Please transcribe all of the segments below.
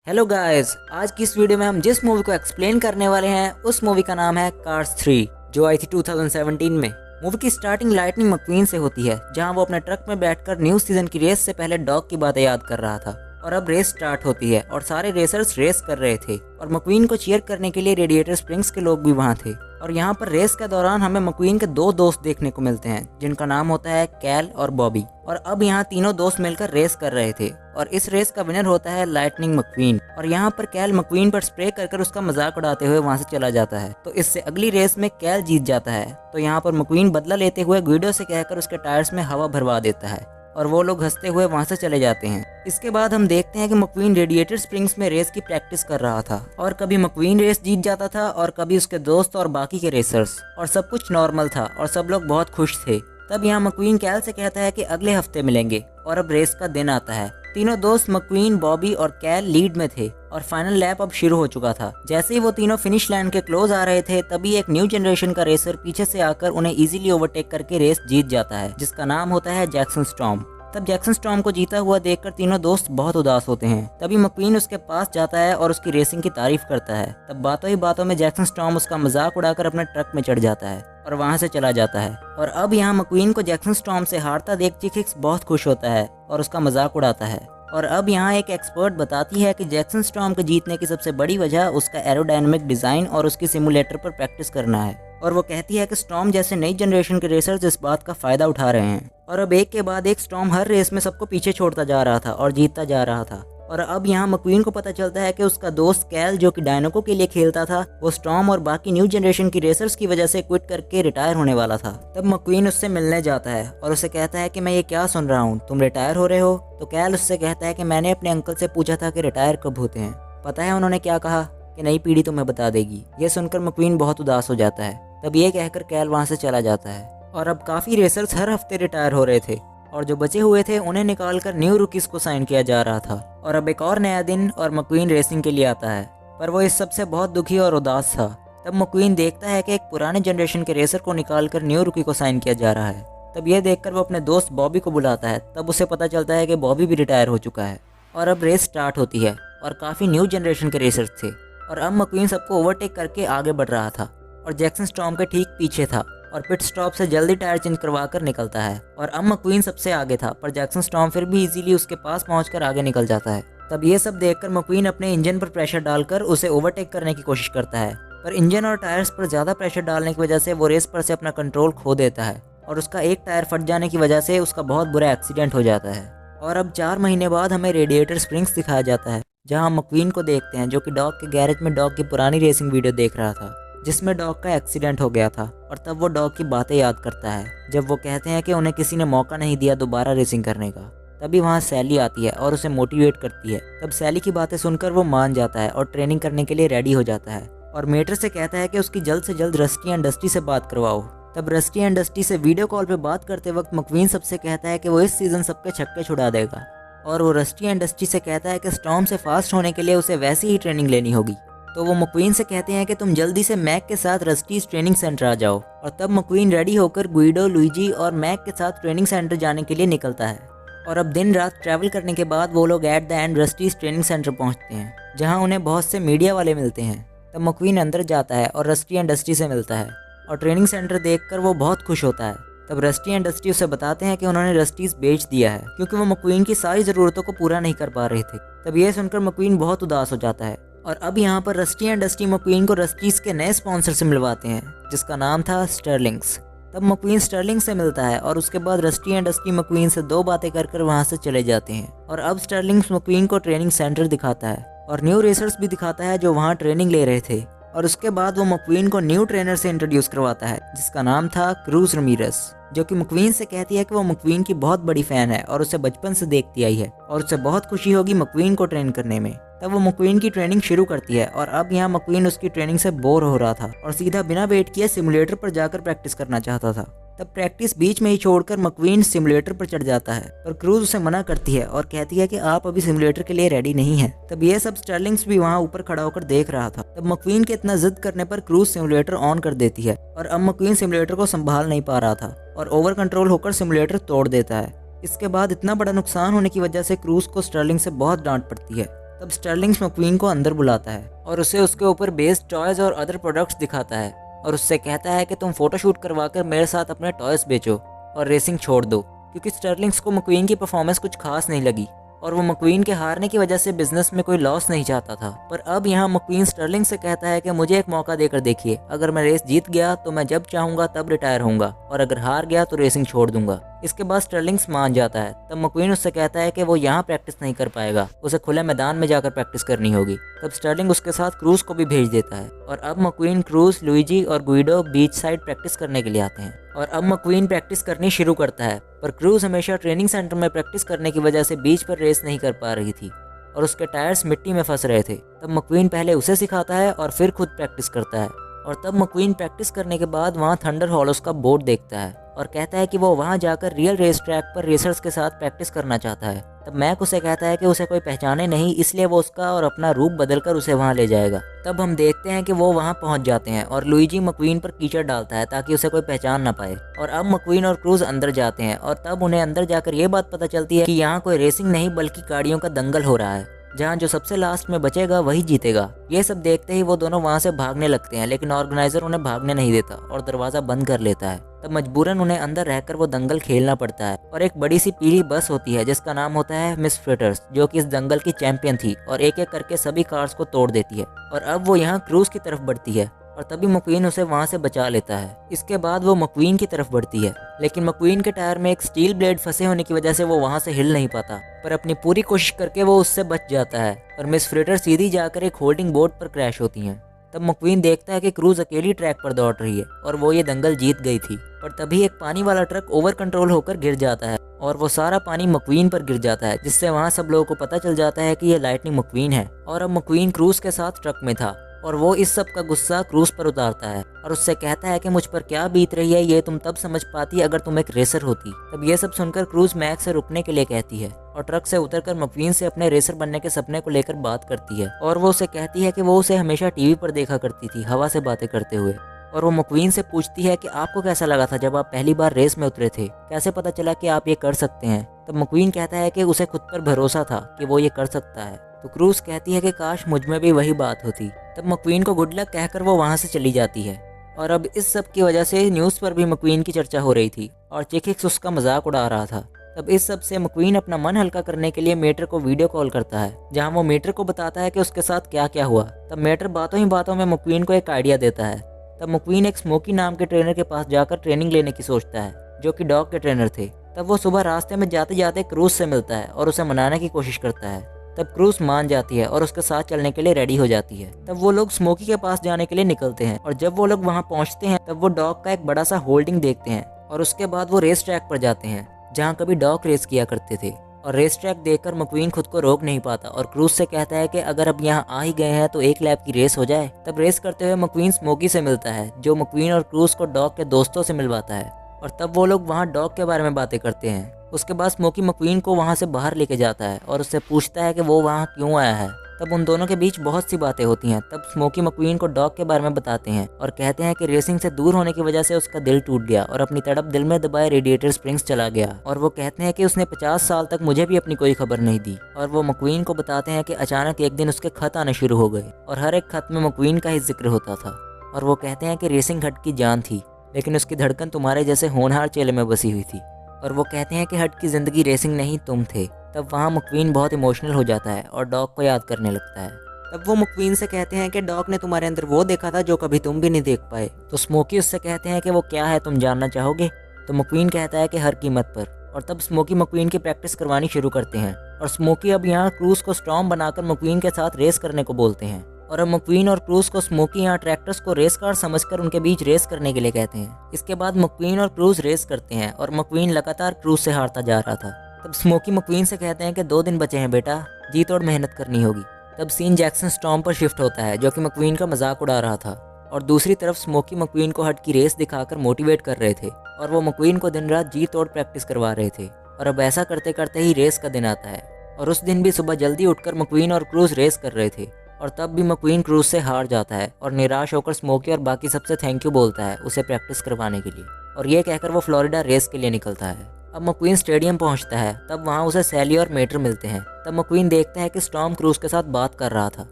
Hello guys, आज की इस वीडियो में हम जिस मूवी को एक्सप्लेन करने वाले हैं उस मूवी का नाम है कार्स 3 जो आई थी 2017 में। मूवी की स्टार्टिंग लाइटनिंग मक्वीन से होती है जहां वो अपने ट्रक में बैठकर न्यू सीजन की रेस से पहले डॉग की बातें याद कर रहा था। और अब रेस स्टार्ट होती है और सारे रेसर्स रेस कर रहे थे और मक्वीन को चीयर करने के लिए रेडिएटर स्प्रिंग्स के लोग भी वहाँ थे। और यहाँ पर रेस के दौरान हमें मक्वीन के दो दोस्त देखने को मिलते हैं जिनका नाम होता है कैल और बॉबी। और अब यहाँ तीनों दोस्त मिलकर रेस कर रहे थे और इस रेस का विनर होता है लाइटनिंग मक्वीन। और यहाँ पर कैल मक्वीन पर स्प्रे कर उसका मजाक उड़ाते हुए वहाँ से चला जाता है। तो इससे अगली रेस में कैल जीत जाता है। तो यहाँ पर मक्वीन बदला लेते हुए गुइडो से कहकर उसके टायर्स में हवा भरवा देता है और वो लोग हंसते हुए वहाँ से चले जाते हैं। इसके बाद हम देखते हैं कि मक्वीन रेडिएटर स्प्रिंग्स में रेस की प्रैक्टिस कर रहा था और कभी मक्वीन रेस जीत जाता था और कभी उसके दोस्त और बाकी के रेसर्स, और सब कुछ नॉर्मल था और सब लोग बहुत खुश थे। तब यहाँ मक्वीन कैल से कहता है कि अगले हफ्ते मिलेंगे और अब रेस का दिन आता है। तीनों दोस्त मक्वीन, बॉबी और कैल लीड में थे और फाइनल लैप अब शुरू हो चुका था। जैसे ही वो तीनों फिनिश लाइन के क्लोज आ रहे थे तभी एक न्यू जनरेशन का रेसर पीछे से आकर उन्हें इजीली ओवरटेक करके रेस जीत जाता है जिसका नाम होता है जैक्सन स्टॉर्म। तब जैक्सन स्टॉर्म को जीता हुआ देखकर तीनों दोस्त बहुत उदास होते हैं। तभी मक्वीन उसके पास जाता है और उसकी रेसिंग की तारीफ करता है। तब बातों ही बातों में जैक्सन स्टॉर्म उसका मजाक उड़ाकर अपने ट्रक में चढ़ जाता है और वहां से चला जाता है। और अब यहाँ मक्वीन को जैक्सन स्टॉर्म से हारता देख चिकिक्स बहुत खुश होता है और उसका मजाक उड़ाता है। और अब यहाँ एक एक्सपर्ट बताती है कि जैक्सन स्टॉर्म के जीतने की सबसे बड़ी वजह उसका एरोडायनामिक डिजाइन और उसकी सिमुलेटर पर प्रैक्टिस करना है। और वो कहती है कि स्टॉर्म जैसे नई जनरेशन के रेसर्स इस बात का फायदा उठा रहे हैं। और अब एक के बाद एक स्टॉर्म हर रेस में सबको पीछे छोड़ता जा रहा था और जीतता जा रहा था। और अब यहाँ मक्वीन को पता चलता है कि उसका दोस्त कैल जो कि डायनाको के लिए खेलता था वो स्टॉर्म और बाकी न्यू जनरेशन की रेसर्स की वजह से क्विट करके रिटायर होने वाला था। तब मक्वीन उससे मिलने जाता है और उसे कहता है कि मैं ये क्या सुन रहा हूँ, तुम रिटायर हो रहे हो? तो कैल उससे कहता है कि मैंने अपने अंकल से पूछा था कि रिटायर कब होते हैं। पता है उन्होंने क्या कहा? कि नई पीढ़ी तुम्हें बता देगी। ये सुनकर मक्वीन बहुत उदास हो जाता है। तब ये कहकर कैल वहाँ से चला जाता है। और अब काफ़ी रेसर्स हर हफ्ते रिटायर हो रहे थे और जो बचे हुए थे उन्हें निकालकर न्यू रुकीज को साइन किया जा रहा था। और अब एक और नया दिन और मक्वीन रेसिंग के लिए आता है, पर वो इस सब से बहुत दुखी और उदास था। तब मक्वीन देखता है कि एक पुराने जनरेशन के रेसर को निकालकर न्यू रुकी को साइन किया जा रहा है। तब यह देखकर वो अपने दोस्त बॉबी को बुलाता है। तब उसे पता चलता है कि बॉबी भी रिटायर हो चुका है। और अब रेस स्टार्ट होती है और काफ़ी न्यू जनरेशन के रेसर्स थे। और अब मक्वीन सबको ओवरटेक करके आगे बढ़ रहा था और जैक्सन स्टॉर्म के ठीक पीछे था और पिट स्टॉप से जल्दी टायर चेंज करवा कर निकलता है। और अब मक्वीन सबसे आगे था पर जैक्सन स्टॉर्म फिर भी इजीली उसके पास पहुंचकर आगे निकल जाता है। तब ये सब देखकर मक्वीन अपने इंजन पर प्रेशर डालकर उसे ओवरटेक करने की कोशिश करता है, पर इंजन और टायर्स पर ज़्यादा प्रेशर डालने की वजह से वो रेस पर से अपना कंट्रोल खो देता है और उसका एक टायर फट जाने की वजह से उसका बहुत बुरा एक्सीडेंट हो जाता है। और अब 4 महीने बाद हमें रेडिएटर स्प्रिंग्स दिखाया जाता है जहाँ हम मक्वीन को देखते हैं जो कि डॉग के गैरेज में डॉग की पुरानी रेसिंग वीडियो देख रहा था जिसमें डॉग का एक्सीडेंट हो गया था। और तब वो डॉग की बातें याद करता है जब वो कहते हैं कि उन्हें किसी ने मौका नहीं दिया दोबारा रेसिंग करने का। तभी वहाँ सैली आती है और उसे मोटिवेट करती है। तब सैली की बातें सुनकर वो मान जाता है और ट्रेनिंग करने के लिए रेडी हो जाता है और मेटर से कहता है कि उसकी जल्द से जल्द रस्टी एंड डस्टी से बात करवाओ। तब रस्टी एंड डस्टी से वीडियो कॉल पे बात करते वक्त मक्वीन सबसे कहता है कि वो इस सीज़न सबके छक्के छुड़ा देगा। और वो रस्टी एंड डस्टी से कहता है कि स्टॉर्म से फास्ट होने के लिए उसे वैसी ही ट्रेनिंग लेनी होगी। तो वो मक्वीन से कहते हैं कि तुम जल्दी से मैक के साथ रस्टीज ट्रेनिंग सेंटर आ जाओ। और तब मक्वीन रेडी होकर गुइडो, लुइजी और मैक के साथ ट्रेनिंग सेंटर जाने के लिए निकलता है। और अब दिन रात ट्रैवल करने के बाद वो लोग at the end Rusty's training centre पहुंचते हैं जहां उन्हें बहुत से मीडिया वाले मिलते हैं। तब मक्वीन अंदर जाता है और रस्टी एंड डस्टी से मिलता है और ट्रेनिंग सेंटर देखकर वो बहुत खुश होता है। तब रस्टी एंड डस्टी उसे बताते हैं कि उन्होंने रस्टीज बेच दिया है क्योंकि वो मक्वीन की सारी ज़रूरतों को पूरा नहीं कर पा रहे थे। तब ये सुनकर मक्वीन बहुत उदास हो जाता है। और अब यहाँ पर रस्टी एंड डस्टी मक्वीन को रस्टीज के नए स्पॉन्सर से मिलवाते हैं जिसका नाम था स्टर्लिंग्स। तब मक्वीन स्टर्लिंग से मिलता है और उसके बाद रस्टी एंड डस्टी मक्वीन से 2 बातें कर वहाँ से चले जाते हैं। और अब स्टर्लिंग्स मक्वीन को ट्रेनिंग सेंटर दिखाता है और न्यू रेसर्स भी दिखाता है जो वहाँ ट्रेनिंग ले रहे थे। और उसके बाद वो मक्वीन को न्यू ट्रेनर से इंट्रोड्यूस करवाता है जिसका नाम था क्रूज रमीरेस, जो कि मक्वीन से कहती है कि वो मक्वीन की बहुत बड़ी फ़ैन है और उसे बचपन से देखती आई है और उसे बहुत खुशी होगी मक्वीन को ट्रेन करने में। तब वो मक्वीन की ट्रेनिंग शुरू करती है और अब यहाँ मक्वीन उसकी ट्रेनिंग से बोर हो रहा था और सीधा बिना वेट किए सिमुलेटर पर जाकर प्रैक्टिस करना चाहता था। तब प्रैक्टिस बीच में ही छोड़कर मक्वीन सिमुलेटर पर चढ़ जाता है पर क्रूज उसे मना करती है और कहती है कि आप अभी सिमुलेटर के लिए रेडी नहीं हैं। तब ये सब स्टर्लिंग्स भी वहाँ ऊपर खड़ा होकर देख रहा था। तब मक्वीन के इतना जिद करने पर क्रूज सिमुलेटर ऑन कर देती है और अब मक्वीन सिमुलेटर को संभाल नहीं पा रहा था और ओवर कंट्रोल होकर सिमुलेटर तोड़ देता है। इसके बाद इतना बड़ा नुकसान होने की वजह से क्रूज को स्टर्लिंग से बहुत डांट पड़ती है। तब स्टर्लिंग्स मक्वीन को अंदर बुलाता है और उसे उसके ऊपर बेस्ड टॉयज और अदर प्रोडक्ट्स दिखाता है और उससे कहता है कि तुम फोटोशूट करवाकर मेरे साथ अपने टॉयज बेचो और रेसिंग छोड़ दो, क्योंकि स्टर्लिंग्स को मक्वीन की परफॉर्मेंस कुछ खास नहीं लगी और वो मक्वीन के हारने की वजह से बिजनेस में कोई लॉस नहीं चाहता था। पर अब यहाँ मक्वीन स्टर्लिंग से कहता है कि मुझे एक मौका देकर देखिए, अगर मैं रेस जीत गया तो मैं जब चाहूंगा तब रिटायर होऊंगा और अगर हार गया तो रेसिंग छोड़ दूंगा। इसके बाद स्टर्लिंग्स मान जाता है। तब मक्वीन उससे कहता है कि वो यहाँ प्रैक्टिस नहीं कर पाएगा, उसे खुले मैदान में जाकर प्रैक्टिस करनी होगी। तब स्टर्लिंग उसके साथ क्रूज को भी भेज देता है और अब मक्वीन, क्रूज, लुइजी और गुइडो बीच साइड प्रैक्टिस करने के लिए आते हैं और अब मक्वीन प्रैक्टिस करनी शुरू करता है। पर क्रूज हमेशा ट्रेनिंग सेंटर में प्रैक्टिस करने की वजह से बीच पर रेस नहीं कर पा रही थी और उसके टायर्स मिट्टी में फंस रहे थे। तब मक्वीन पहले उसे सिखाता है और फिर खुद प्रैक्टिस करता है और तब मक्वीन प्रैक्टिस करने के बाद वहाँ थंडर हॉलोस का बोर्ड देखता है और कहता है कि वो वहाँ जाकर रियल रेस ट्रैक पर रेसर्स के साथ प्रैक्टिस करना चाहता है। तब मैक उसे कहता है कि उसे कोई पहचाने नहीं, इसलिए वो उसका और अपना रूप बदलकर उसे वहाँ ले जाएगा। तब हम देखते हैं कि वो वहाँ पहुँच जाते हैं और लुइजी मक्वीन पर कीचड़ डालता है ताकि उसे कोई पहचान ना पाए और अब मक्वीन और क्रूज अंदर जाते हैं और तब उन्हें अंदर जाकर ये बात पता चलती है कि यहाँ कोई रेसिंग नहीं बल्कि गाड़ियों का दंगल हो रहा है, जहाँ जो सबसे लास्ट में बचेगा वही जीतेगा। ये सब देखते ही वो दोनों वहाँ से भागने लगते हैं, लेकिन ऑर्गेनाइजर उन्हें भागने नहीं देता और दरवाजा बंद कर लेता है। तब मजबूरन उन्हें अंदर रहकर वो दंगल खेलना पड़ता है और एक बड़ी सी पीली बस होती है जिसका नाम होता है मिस फ्रिटर्स, जो कि इस दंगल की चैंपियन थी और एक एक करके सभी कार्स को तोड़ देती है और अब वो यहाँ क्रूज की तरफ बढ़ती है और तभी मक्वीन उसे वहाँ से बचा लेता है। इसके बाद वो मक्वीन की तरफ बढ़ती है, लेकिन मक्वीन के टायर में एक स्टील ब्लेड फंसे होने की वजह से वो वहाँ से हिल नहीं पाता, पर अपनी पूरी कोशिश करके वो उससे बच जाता है और मिस फ्रिटर सीधी जाकर एक होल्डिंग बोर्ड पर क्रैश होती हैं। तब मक्वीन देखता है कि क्रूज अकेली ट्रैक पर दौड़ रही है और वो ये दंगल जीत गई थी। पर तभी एक पानी वाला ट्रक ओवर कंट्रोल होकर गिर जाता है और वो सारा पानी मक्वीन पर गिर जाता है, जिससे वहाँ सब लोगों को पता चल जाता है कि ये लाइटनिंग मक्वीन है और अब मक्वीन क्रूज के साथ ट्रक में था और वो इस सब का गुस्सा क्रूज पर उतारता है और उससे कहता है कि मुझ पर क्या बीत रही है ये तुम तब समझ पाती अगर तुम एक रेसर होती। तब ये सब सुनकर क्रूज मैक से रुकने के लिए कहती है और ट्रक से उतरकर मक्वीन से अपने रेसर बनने के सपने को लेकर बात करती है और वो उसे कहती है कि वो उसे हमेशा टीवी पर देखा करती थी हवा से बातें करते हुए। और वो मक्वीन से पूछती है कि आपको कैसा लगा था जब आप पहली बार रेस में उतरे थे, कैसे पता चला कि आप ये कर सकते हैं। तब मक्वीन कहता है कि उसे खुद पर भरोसा था कि वो ये कर सकता है। तो क्रूज कहती है कि काश मुझ में भी वही बात होती। तब मक्वीन को गुड लक कहकर वो वहाँ से चली जाती है और अब इस सब की वजह से न्यूज़ पर भी मक्वीन की चर्चा हो रही थी और चिकिक्स उसका मजाक उड़ा रहा था। तब इस सब से मक्वीन अपना मन हल्का करने के लिए मेटर को वीडियो कॉल करता है, जहां वो मेटर को बताता है कि उसके साथ क्या क्या हुआ। तब मेटर बातों ही बातों में मक्वीन को एक आइडिया देता है। तब मक्वीन एक स्मोकी नाम के ट्रेनर के पास जाकर ट्रेनिंग लेने की सोचता है, जो कि डॉग के ट्रेनर थे। तब वो सुबह रास्ते में जाते जाते क्रूज से मिलता है और उसे मनाने की कोशिश करता है। तब क्रूज मान जाती है और उसके साथ चलने के लिए रेडी हो जाती है। तब वो लोग स्मोकी के पास जाने के लिए निकलते हैं और जब वो लोग वहाँ पहुँचते हैं तब वो डॉग का एक बड़ा सा होल्डिंग देखते हैं और उसके बाद वो रेस ट्रैक पर जाते हैं जहाँ कभी डॉग रेस किया करते थे। और रेस ट्रैक देखकर मक्वीन खुद को रोक नहीं पाता और क्रूज से कहता है कि अगर अब यहाँ आ ही गए हैं तो एक लैप की रेस हो जाए। तब रेस करते हुए मक्वीन स्मोकी से मिलता है, जो मक्वीन और क्रूज को डॉग के दोस्तों से मिलवाता है और तब वो लोग वहाँ डॉग के बारे में बातें करते हैं। उसके बाद स्मोकी मक्वीन को वहाँ से बाहर लेके जाता है और उससे पूछता है कि वो वहाँ क्यों आया है। तब उन दोनों के बीच बहुत सी बातें होती हैं। तब स्मोकी मक्वीन को डॉग के बारे में बताते हैं और कहते हैं कि रेसिंग से दूर होने की वजह से उसका दिल टूट गया और अपनी तड़प दिल में दबाए रेडिएटर स्प्रिंग्स चला गया। और वो कहते हैं कि उसने 50 साल तक मुझे भी अपनी कोई खबर नहीं दी। और वो मक्वीन को बताते हैं कि अचानक एक दिन उसके खत आने शुरू हो गए और हर एक खत में मक्वीन का ही जिक्र होता था। और वो कहते हैं कि रेसिंग हट की जान थी, लेकिन उसकी धड़कन तुम्हारे जैसे होनहार चेले में बसी हुई थी। और वो कहते हैं कि हट की ज़िंदगी रेसिंग नहीं तुम थे। तब वहाँ मक्वीन बहुत इमोशनल हो जाता है और डॉग को याद करने लगता है। तब वो मक्वीन से कहते हैं कि डॉग ने तुम्हारे अंदर वो देखा था जो कभी तुम भी नहीं देख पाए। तो स्मोकी उससे कहते हैं कि वो क्या है, तुम जानना चाहोगे। तो मक्वीन कहता है कि हर कीमत पर। और तब स्मोकी मक्वीन की प्रैक्टिस करवानी शुरू करते हैं और स्मोकी अब यहाँ क्रूज को स्टॉर्म बनाकर मक्वीन के साथ रेस करने को बोलते हैं। और अब मक्वीन और क्रूज को स्मोकी यहाँ ट्रैक्टर्स को रेस कार समझकर उनके बीच रेस करने के लिए कहते हैं। इसके बाद मक्वीन और क्रूज रेस करते हैं और मक्वीन लगातार क्रूज से हारता जा रहा था। तब स्मोकी मक्वीन से कहते हैं कि 2 दिन बचे हैं बेटा, जी तोड़ मेहनत करनी होगी। तब सीन जैक्सन स्टॉर्म पर शिफ्ट होता है, जो कि मक्वीन का मजाक उड़ा रहा था। और दूसरी तरफ स्मोकी मक्वीन को हट की रेस दिखाकर मोटिवेट कर रहे थे और वो मक्वीन को दिन रात जी तोड़ प्रैक्टिस करवा रहे थे। और अब ऐसा करते करते ही रेस का दिन आता है और उस दिन भी सुबह जल्दी उठकर मक्वीन और क्रूज रेस कर रहे थे। और तब भी मक्वीन क्रूज से हार जाता है और निराश होकर स्मोकी और बाकी सबसे थैंक यू बोलता है उसे प्रैक्टिस करवाने के लिए। और ये कहकर वो फ्लोरिडा रेस के लिए निकलता है। अब मक्वीन स्टेडियम पहुंचता है, तब वहां उसे सैली और मेटर मिलते हैं। तब मक्वीन देखता है कि स्टॉर्म क्रूज के साथ बात कर रहा था।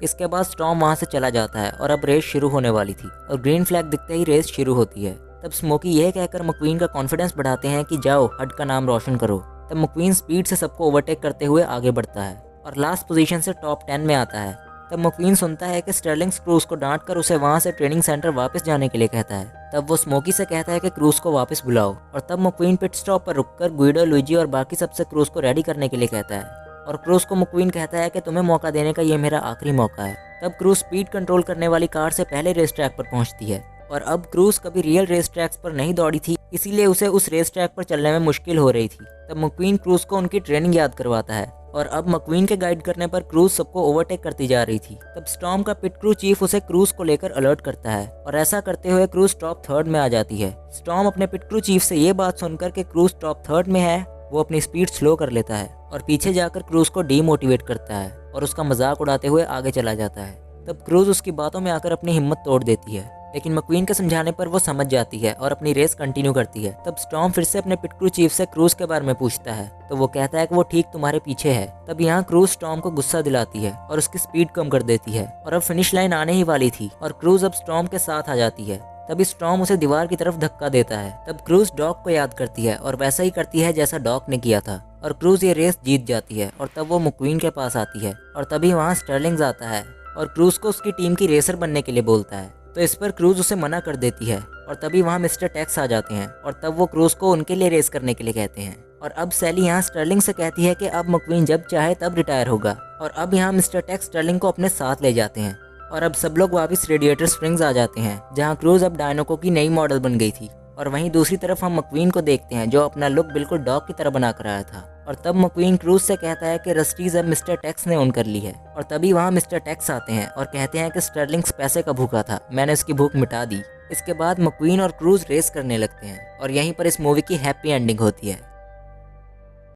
इसके बाद स्टॉर्म वहां से चला जाता है और अब रेस शुरू होने वाली थी और ग्रीन फ्लैग दिखते ही रेस शुरू होती है। तब स्मोकी यह कहकर मक्वीन का कॉन्फिडेंस बढ़ाते हैं कि जाओ हड का नाम रोशन करो। तब मक्वीन स्पीड से सबको ओवरटेक करते हुए आगे बढ़ता है और लास्ट पोजीशन से टॉप 10 में आता है। तब मक्वीन सुनता है कि स्टर्लिंग क्रूज को डांट कर उसे वहां से ट्रेनिंग सेंटर वापस जाने के लिए कहता है। तब वो स्मोकी से कहता है कि क्रूज को वापस बुलाओ और तब मक्वीन पिट स्टॉप पर रुककर गुइडो, लुइजी और बाकी सबसे क्रूज को रेडी करने के लिए कहता है और क्रूज को मक्वीन कहता है कि तुम्हें मौका देने का ये मेरा आखिरी मौका है। तब क्रूज स्पीड कंट्रोल करने वाली कार से पहले रेस ट्रैक पर पहुंचती है और अब क्रूज कभी रियल रेस ट्रैक्स पर नहीं दौड़ी थी, इसीलिए उसे उस रेस ट्रैक पर चलने में मुश्किल हो रही थी। तब मक्वीन क्रूज को उनकी ट्रेनिंग याद करवाता है और अब मक्वीन के गाइड करने पर क्रूज सबको ओवरटेक करती जा रही थी। तब स्टॉर्म का पिट क्रू चीफ उसे क्रूज को लेकर अलर्ट करता है और ऐसा करते हुए क्रूज टॉप 3rd में आ जाती है। स्टॉर्म अपने पिट क्रू चीफ से ये बात सुनकर कि क्रूज टॉप 3rd में है, वो अपनी स्पीड स्लो कर लेता है और पीछे जाकर क्रूज को डीमोटिवेट करता है और उसका मजाक उड़ाते हुए आगे चला जाता है। तब क्रूज उसकी बातों में आकर अपनी हिम्मत तोड़ देती है, लेकिन मक्वीन के समझाने पर वो समझ जाती है और अपनी रेस कंटिन्यू करती है। तब स्टॉर्म फिर से अपने पिट क्रू चीफ से क्रूज के बारे में पूछता है, तो वो कहता है कि वो ठीक तुम्हारे पीछे है। तब यहाँ क्रूज स्टॉर्म को गुस्सा दिलाती है और उसकी स्पीड कम कर देती है और अब फिनिश लाइन आने ही वाली थी और क्रूज अब स्टॉर्म के साथ आ जाती है। तभी स्टॉर्म उसे दीवार की तरफ धक्का देता है। तब क्रूज डॉग को याद करती है और वैसा ही करती है जैसा डॉग ने किया था और क्रूज ये रेस जीत जाती है और तब वो मक्वीन के पास आती है और तभी वहाँ स्टर्लिंग आता है और क्रूज को उसकी टीम की रेसर बनने के लिए बोलता है। तो इस पर क्रूज उसे मना कर देती है और तभी वहाँ मिस्टर टैक्स आ जाते हैं और तब वो क्रूज को उनके लिए रेस करने के लिए कहते हैं। और अब सैली यहाँ स्टर्लिंग से कहती है कि अब मक्वीन जब चाहे तब रिटायर होगा और अब यहाँ मिस्टर टैक्स स्टर्लिंग को अपने साथ ले जाते हैं और अब सब लोग वापस रेडिएटर स्प्रिंग्स आ जाते हैं, जहाँ क्रूज अब डायनोको की नई मॉडल बन गई थी। और वहीं दूसरी तरफ हम मक्वीन को देखते हैं जो अपना लुक बिल्कुल डॉग की तरह बना कर आया था और तब मक्वीन क्रूज से कहता है कि रस्टीज अब मिस्टर टैक्स ने ओन कर ली है और तभी वहाँ मिस्टर टैक्स आते हैं और कहते हैं कि स्टर्लिंग्स पैसे का भूखा था, मैंने उसकी भूख मिटा दी। इसके बाद मक्वीन और क्रूज रेस करने लगते हैं और यहीं पर इस मूवी की हैप्पी एंडिंग होती है।